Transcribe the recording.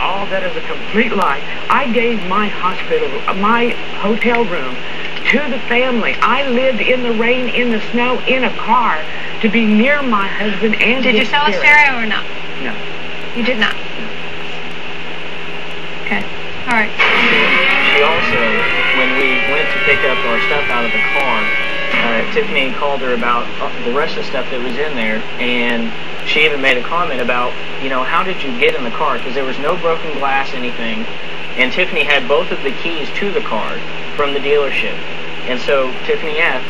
all that is a complete lie. I gave my hotel room to the family. I lived in the rain, in the snow, in a car to be near my husband and Did you sell a stereo or not? No. You did not? Okay. All right. She also, when we went to pick up our stuff out of the car, Tiffany called her about the rest of the stuff that was in there, and she even made a comment about, you know, how did you get in the car? Because there was no broken glass, anything, and Tiffany had both of the keys to the car from the dealership. And so Tiffany F.